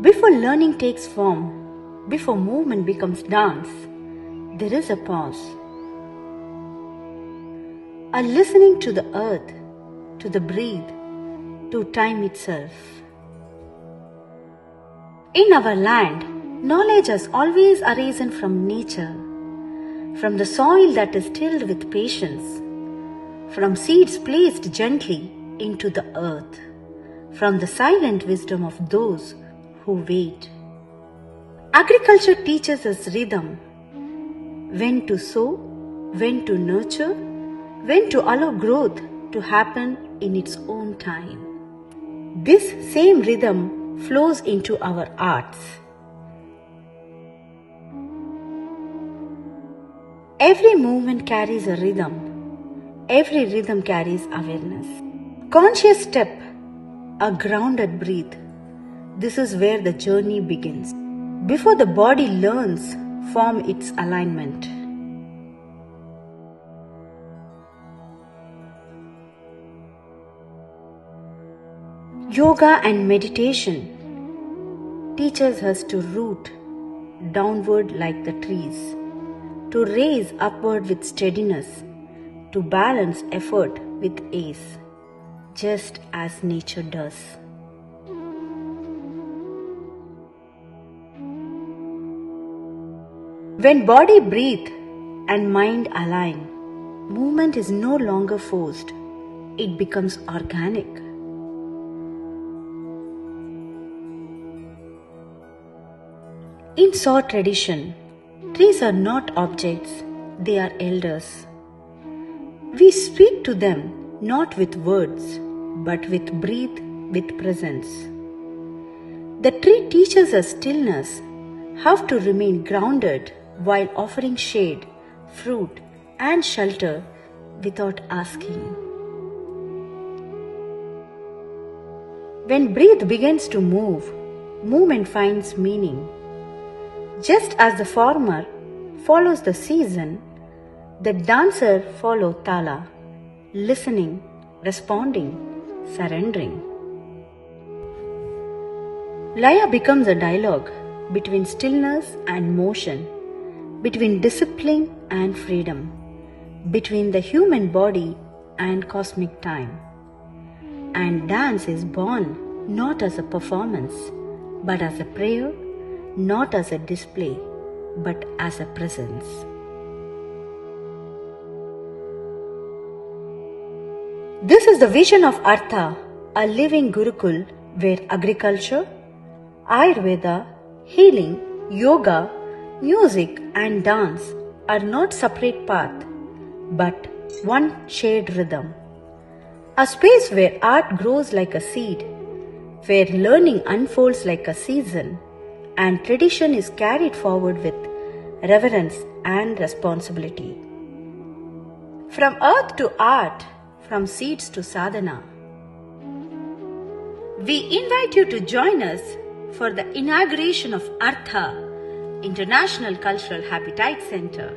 Before learning takes form, before movement becomes dance, there is a pause. A listening to the earth, to the breath, to time itself. In our land, knowledge has always arisen from nature, from the soil that is tilled with patience, from seeds placed gently into the earth, from the silent wisdom of those who wait. Agriculture teaches us rhythm, when to sow, when to nurture, when to allow growth to happen in its own time. This same rhythm flows into our arts. Every movement carries a rhythm. Every rhythm carries awareness. Conscious step, a grounded breath. This is where the journey begins. Before the body learns, form its alignment. Yoga and meditation teaches us to root downward like the trees, to raise upward with steadiness, to balance effort with ease, just as nature does. When body breathe and mind align, movement is no longer forced, it becomes organic. In Saw tradition, trees are not objects, they are elders. We speak to them not with words, but with breath, with presence. The tree teaches us stillness, how to remain grounded while offering shade, fruit, and shelter without asking. When breath begins to move, movement finds meaning. Just as the farmer follows the season, the dancer follows tala, listening, responding, surrendering. Laya becomes a dialogue between stillness and motion, between discipline and freedom, between the human body and cosmic time. And dance is born not as a performance, but as a prayer, not as a display, but as a presence. This is the vision of EARTHA, a living Gurukul where agriculture, Ayurveda, healing, yoga, music and dance are not separate paths, but one shared rhythm. A space where art grows like a seed, where learning unfolds like a season, and tradition is carried forward with reverence and responsibility. From earth to art, from seeds to sadhana. We invite you to join us for the inauguration of EARTHA, International Cultural Habitat Center.